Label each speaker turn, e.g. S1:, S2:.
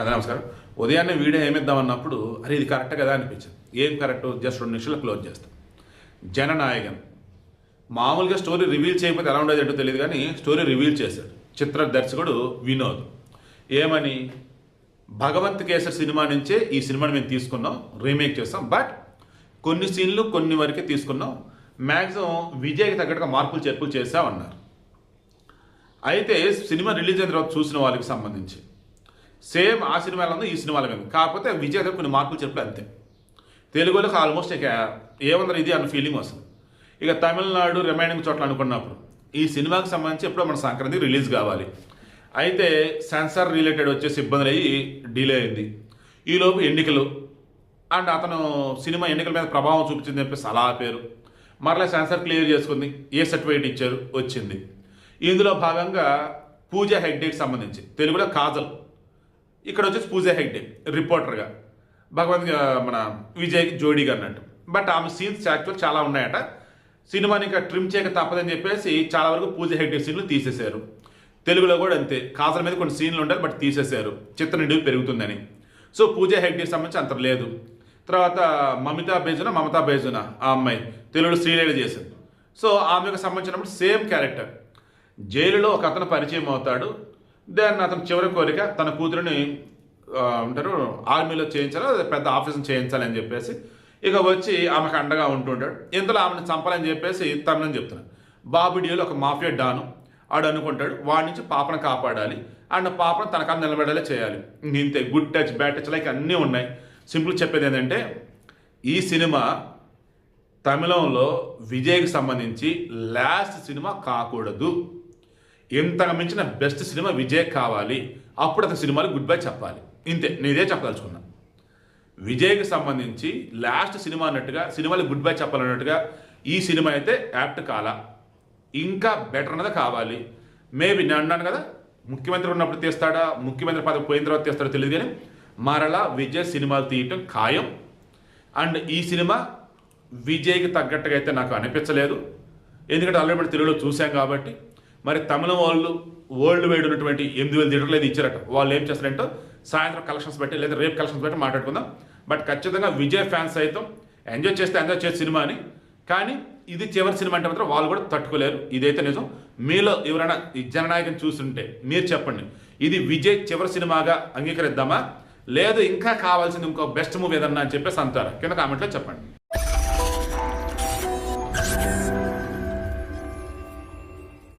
S1: అదే నమస్కారం. ఉదయాన్నే వీడియో ఏమిద్దామన్నప్పుడు అరే ఇది కరెక్ట్ కదా అనిపించింది. ఏం కరెక్ట్? జస్ట్ 2 నిమిషాలు క్లోజ్ చేస్తాం. జననాయకన్ మామూలుగా స్టోరీ రివీల్ చేయకపోతే ఎలా ఉండేది ఏంటో తెలియదు, కానీ స్టోరీ రివీల్ చేశాడు చిత్ర దర్శకుడు వినోద్. ఏమని? భగవంత్ కేసర్ సినిమా నుంచే ఈ సినిమాని మేము తీసుకున్నాం, రీమేక్ చేస్తాం, బట్ కొన్ని సీన్లు కొన్ని వరకే తీసుకున్నాం, మ్యాక్సిమం విజయ్కి తగ్గట్టుగా మార్పులు చేర్పులు చేసామన్నారు. అయితే సినిమా రిలీజ్ అయిన తర్వాత చూసిన వాళ్ళకి సంబంధించి సేమ్ ఆ సినిమాలో ఉంది, ఈ సినిమాలో ఉంది, కాకపోతే విజయ్ దగ్గర కొన్ని మార్పులు చెప్పి అంతే. తెలుగులోకి ఆల్మోస్ట్ ఇక ఏముందని ఇది అన్న ఫీలింగ్ వస్తుంది. ఇక తమిళనాడు రిమైనింగ్ చోట్ల అనుకున్నప్పుడు ఈ సినిమాకి సంబంధించి ఎప్పుడో మన సంక్రాంతి రిలీజ్ కావాలి. అయితే సెన్సార్ రిలేటెడ్ వచ్చేసి ఇబ్బందులు అయ్యి డిలే అయింది. ఈలోపు ఎన్నికలు అండ్ అతను సినిమా ఎన్నికల మీద ప్రభావం చూపించింది చెప్పేసి అలా పేరు మరలా సెన్సార్ క్లియర్ చేసుకుంది, ఏ సర్టిఫికేట్ ఇచ్చారు, వచ్చింది. ఇందులో భాగంగా పూజా హెగ్డేకి సంబంధించి తెలుగులో కాజల్, ఇక్కడ వచ్చేసి పూజా హెగ్డే రిపోర్టర్గా, భగవంత్ మన విజయ్కి జోడీగా అన్నట్టు. బట్ ఆమె సీన్స్ యాక్చువల్ చాలా ఉన్నాయట, సినిమాని ఇంకా ట్రిమ్ చేయక తప్పదని చెప్పేసి చాలా వరకు పూజా హెగ్డే సీన్లు తీసేశారు. తెలుగులో కూడా అంతే, కాజల్ మీద కొన్ని సీన్లు ఉండాలి బట్ తీసేశారు, చిత్ర నిడివి పెరుగుతుందని. సో పూజా హెగ్డేకి సంబంధించి అంత లేదు. తర్వాత మమతా బేజునా ఆ అమ్మాయి తెలుగులో శ్రీలీల చేసింది. సో ఆమెకు సంబంధించినప్పుడు సేమ్ క్యారెక్టర్. జైలులో ఒక అతను పరిచయం అవుతాడు, దెన్ అతను చివరి కోరిక తన కూతురిని ఉంటారు ఆర్మీలో చేయించాలి, పెద్ద ఆఫీసుని చేయించాలని చెప్పేసి ఇక వచ్చి ఆమెకు అండగా ఉంటుంటాడు. ఇంతలో ఆమెను చంపాలని చెప్పేసి తనని చెప్తున్నాడు. బాబుడియోలో ఒక మాఫియా డాను ఆడు అనుకుంటాడు, వాడి నుంచి పాపను కాపాడాలి అండ్ పాపను తన కాలం నిలబడేలా చేయాలి. ఇంతే, good touch bad touch like అన్నీ ఉన్నాయి. సింపుల్ చెప్పేది ఏంటంటే ఈ సినిమా తమిళంలో విజయ్కి సంబంధించి లాస్ట్ సినిమా కాకూడదు, ఇంతకు మించిన బెస్ట్ సినిమా విజయ్ కావాలి, అప్పుడు అతని సినిమాలు గుడ్ బై చెప్పాలి. ఇంతే, నేనే చెప్పదలుచుకున్నా. విజయ్కి సంబంధించి లాస్ట్ సినిమా అన్నట్టుగా సినిమాలు గుడ్ బై చెప్పాలన్నట్టుగా ఈ సినిమా అయితే యాప్ట్ కాలా, ఇంకా బెటర్ అన్నది కావాలి. మేబీ నేను అన్నాను కదా, ముఖ్యమంత్రి ఉన్నప్పుడు తీస్తాడా, ముఖ్యమంత్రి పదవి పోయిన తర్వాత తీస్తాడో తెలియదు, కానీ మరలా విజయ్ సినిమాలు తీయటం ఖాయం. అండ్ ఈ సినిమా విజయ్కి తగ్గట్టుగా అయితే నాకు అనిపించలేదు, ఎందుకంటే ఆల్రెడీ తెలుగులో చూసాం కాబట్టి. మరి తమిళం వాళ్ళు వరల్డ్ వైడ్ ఉన్నటువంటి 8,000 థియేటర్లు అయితే ఇచ్చారట. వాళ్ళు ఏం చేస్తారంటే సాయంత్రం కలెక్షన్స్ పెట్టి లేదా రేపు కలెక్షన్స్ పెట్టి మాట్లాడుకుందాం. బట్ ఖచ్చితంగా విజయ్ ఫ్యాన్స్ అయితే ఎంజాయ్ చేసే సినిమాని, కానీ ఇది చివరి సినిమా అంటే మాత్రం వాళ్ళు కూడా తట్టుకోలేరు, ఇదైతే నిజం. మీలో ఎవరైనా ఈ జననాయకం చూస్తుంటే మీరు చెప్పండి, ఇది విజయ్ చివరి సినిమాగా అంగీకరిద్దామా, లేదు ఇంకా కావాల్సింది ఇంకో బెస్ట్ మూవీ ఏదన్నా అని చెప్పేసి అంటారా? కింద కామెంట్లో చెప్పండి.